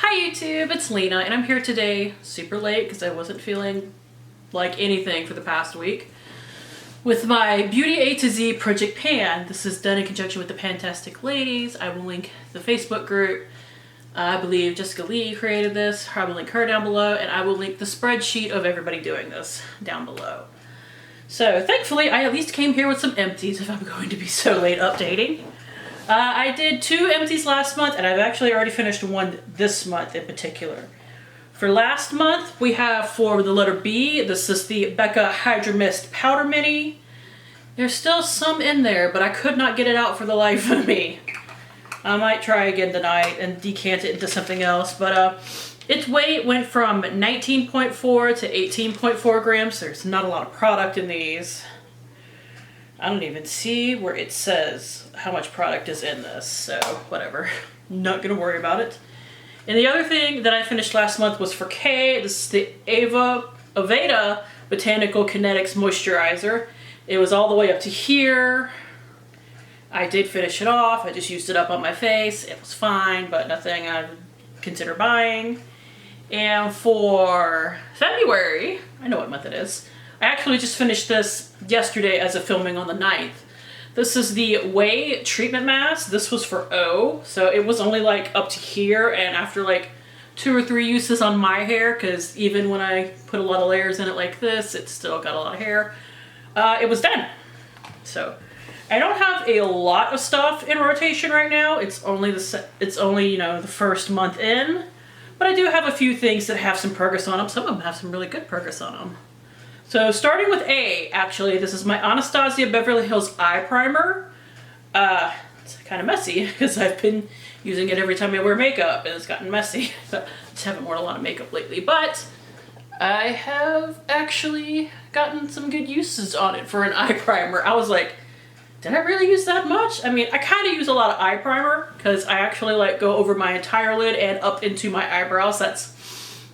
Hi YouTube, it's Lena, and I'm here today super late because I wasn't feeling like anything for the past week with my Beauty A to Z Project Pan. This is done in conjunction with the PANtastic ladies. I will link the Facebook group. I believe Jessica Lee created this. I will link her down below, and I will link the spreadsheet of everybody doing this down below. So thankfully I at least came here with some empties if I'm going to be so late updating. I did 2 empties last month, and I've actually already finished one this month in particular. For last month, we have for the letter B, this is the Becca Hydra Mist Powder Mini. There's still some in there, but I could not get it out for the life of me. I might try again tonight and decant it into something else, but its weight went from 19.4 to 18.4 grams. There's not a lot of product in these. I don't even see where it says how much product is in this, so whatever. Not gonna worry about it. And the other thing that I finished last month was for K. This is the Aveda Botanical Kinetics Moisturizer. It was all the way up to here. I did finish it off. I just used it up on my face. It was fine, but nothing I'd consider buying. And for February, I know what month it is. I actually just finished this yesterday as of filming on the 9th. This is the Whey treatment mask. This was for O, so it was only like up to here, and after like 2 or 3 uses on my hair, because even when I put a lot of layers in it like this, it still got a lot of hair, it was done. So I don't have a lot of stuff in rotation right now. It's only you know, the first month in, but I do have a few things that have some progress on them. Some of them have some really good progress on them. So starting with A, actually, this is my Anastasia Beverly Hills Eye Primer. It's kind of messy because I've been using it every time I wear makeup and it's gotten messy. So I just haven't worn a lot of makeup lately, but I have actually gotten some good uses on it for an eye primer. I was like, did I really use that much? I mean, I kind of use a lot of eye primer because I actually like go over my entire lid and up into my eyebrows. That's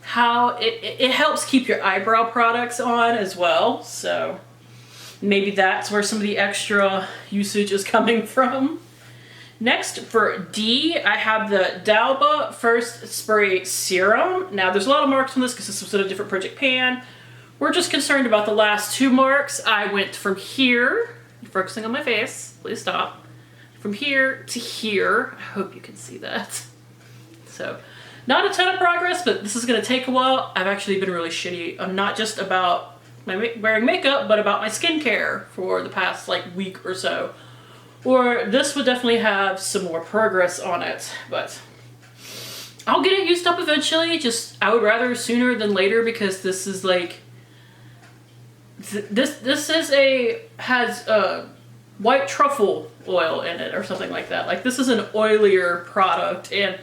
how it helps keep your eyebrow products on as well, so maybe that's where some of the extra usage is coming from. Next, for D, I have the Dalbah First Spray Serum. Now there's a lot of marks on this because this was in a different Project Pan. We're just concerned about the last 2 marks. I went from here, focusing on my face, please stop, from here to here. I hope you can see that. So not a ton of progress, but this is going to take a while. I've actually been really shitty. I'm not just about my wearing makeup, but about my skincare for the past like week or so. Or this would definitely have some more progress on it, but I'll get it used up eventually. Just I would rather sooner than later because this is like has white truffle oil in it or something like that. Like this is an oilier product, and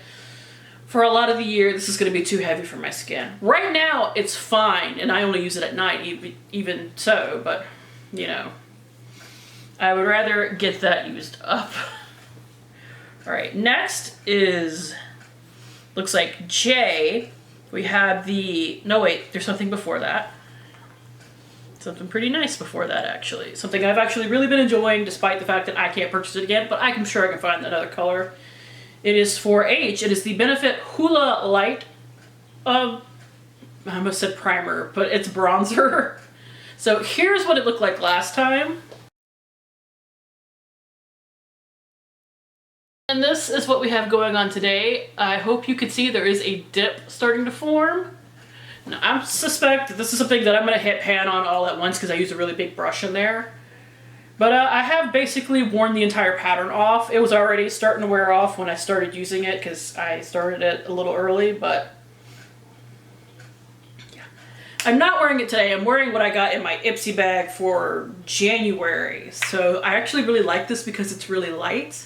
for a lot of the year, this is going to be too heavy for my skin. Right now, it's fine, and I only use it at night, even so, but, you know, I would rather get that used up. All right, next is, looks like J. We have the, no wait, there's something before that. Something pretty nice before that, actually. Something I've actually really been enjoying, despite the fact that I can't purchase it again, but I'm sure I can find another color. It is for H. It is the Benefit Hula Light, I almost said primer, but it's bronzer. So here's what it looked like last time. And this is what we have going on today. I hope you could see there is a dip starting to form. Now I suspect that this is something that I'm gonna hit pan on all at once because I use a really big brush in there. But I have basically worn the entire pattern off. It was already starting to wear off when I started using it because I started it a little early, but yeah. I'm not wearing it today. I'm wearing what I got in my Ipsy bag for January. So I actually really like this because it's really light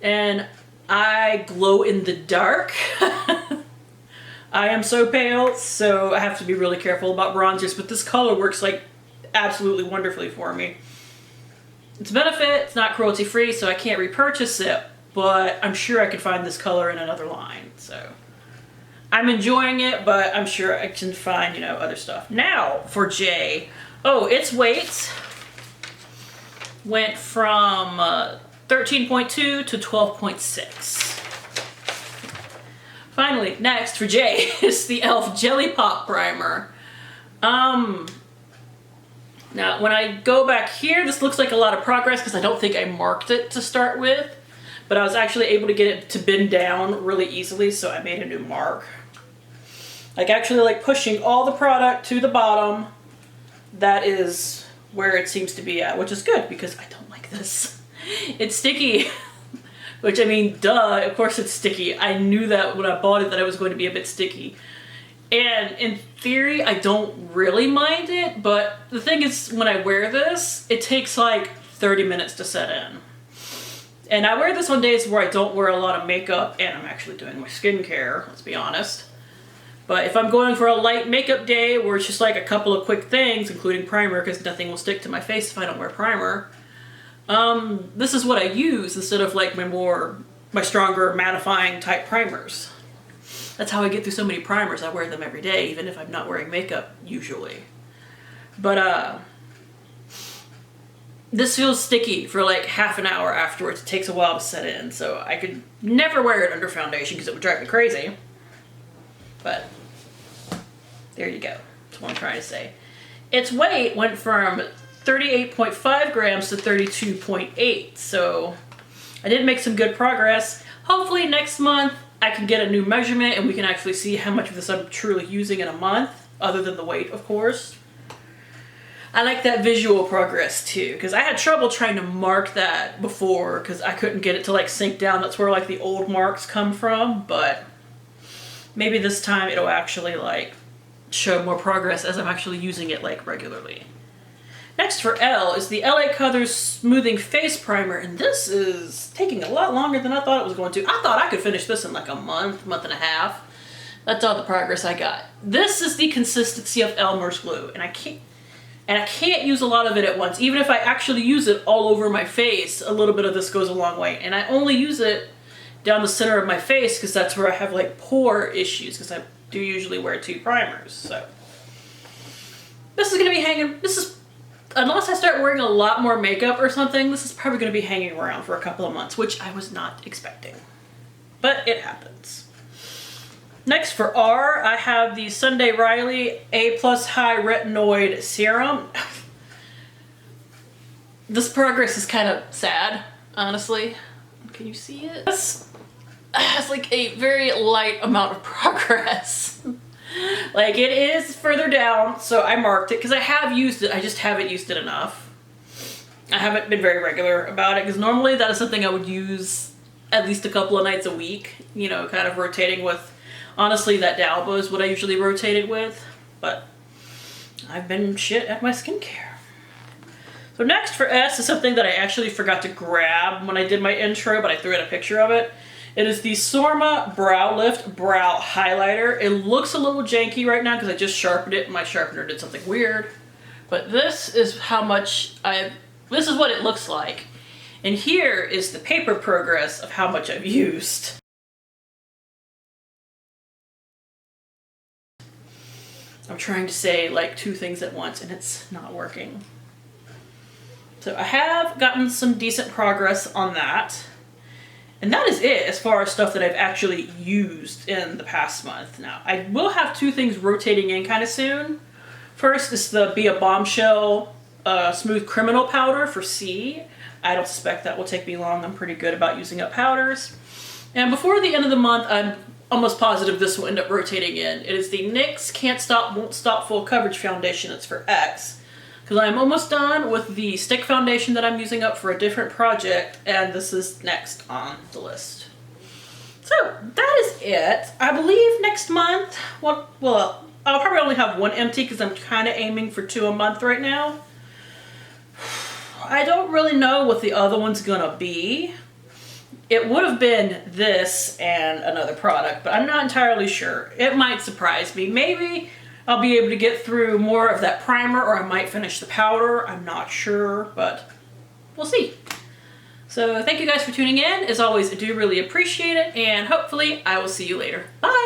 and I glow in the dark. I am so pale, so I have to be really careful about bronzers, but this color works like absolutely wonderfully for me. It's a Benefit, it's not cruelty free, so I can't repurchase it, but I'm sure I could find this color in another line, so I'm enjoying it, but I'm sure I can find, you know, other stuff. Now for J. Oh, its weight went from 13.2 to 12.6. Finally, next for Jay is the e.l.f. Jelly Pop Primer. Now when I go back here, this looks like a lot of progress because I don't think I marked it to start with, but I was actually able to get it to bend down really easily, so I made a new mark. Like actually like pushing all the product to the bottom, that is where it seems to be at, which is good because I don't like this. It's sticky. Which, I mean, duh, of course it's sticky. I knew that when I bought it that it was going to be a bit sticky. And in theory, I don't really mind it, but the thing is, when I wear this, it takes like 30 minutes to set in. And I wear this on days where I don't wear a lot of makeup and I'm actually doing my skincare, let's be honest. But if I'm going for a light makeup day where it's just like a couple of quick things, including primer, because nothing will stick to my face if I don't wear primer, this is what I use instead of like my stronger mattifying type primers. That's how I get through so many primers. I wear them every day, even if I'm not wearing makeup usually. But this feels sticky for like half an hour afterwards. It takes a while to set in, so I could never wear it under foundation because it would drive me crazy. But there you go. That's what I'm trying to say. Its weight went from 38.5 grams to 32.8, so I did make some good progress. Hopefully next month I can get a new measurement and we can actually see how much of this I'm truly using in a month, other than the weight, of course. I like that visual progress too, because I had trouble trying to mark that before because I couldn't get it to like sink down. That's where like the old marks come from, but maybe this time it'll actually like show more progress as I'm actually using it like regularly. Next for Elle is the LA Colors Smoothing Face Primer, and this is taking a lot longer than I thought it was going to. I thought I could finish this in like a month and a half. That's all the progress I got. This is the consistency of Elmer's glue, and I can't use a lot of it at once. Even if I actually use it all over my face, a little bit of this goes a long way. And I only use it down the center of my face because that's where I have like pore issues, because I do usually wear 2 primers. So this is gonna be hanging. Unless I start wearing a lot more makeup or something, this is probably going to be hanging around for a couple of months, which I was not expecting. But it happens. Next for R, I have the Sunday Riley A+ High Retinoid Serum. This progress is kind of sad, honestly. Can you see it? This has like a very light amount of progress. Like it is further down, so I marked it because I have used it. I just haven't used it enough. I haven't been very regular about it because normally that is something I would use at least a couple of nights a week, you know, kind of rotating with. Honestly, that Dalbah is what I usually rotate it with, but I've been shit at my skincare. So next for S is something that I actually forgot to grab when I did my intro, but I threw in a picture of it. It is the Sorma Brow Lift Brow Highlighter. It looks a little janky right now because I just sharpened it and my sharpener did something weird. But this is this is what it looks like. And here is the paper progress of how much I've used. I'm trying to say like 2 things at once and it's not working. So I have gotten some decent progress on that. And that is it as far as stuff that I've actually used in the past month. Now, I will have 2 things rotating in kind of soon. First is the Be a Bombshell Smooth Criminal Powder for C. I don't suspect that will take me long. I'm pretty good about using up powders. And before the end of the month, I'm almost positive this will end up rotating in. It is the NYX Can't Stop, Won't Stop Full Coverage Foundation. It's for X. Because I'm almost done with the stick foundation that I'm using up for a different project, and this is next on the list. So that is it. I believe next month, well, I'll probably only have 1 empty because I'm kind of aiming for 2 a month right now. I don't really know what the other one's gonna be. It would have been this and another product, but I'm not entirely sure. It might surprise me. Maybe I'll be able to get through more of that primer, or I might finish the powder. I'm not sure, but we'll see. So thank you guys for tuning in. As always, I do really appreciate it, and hopefully I will see you later. Bye!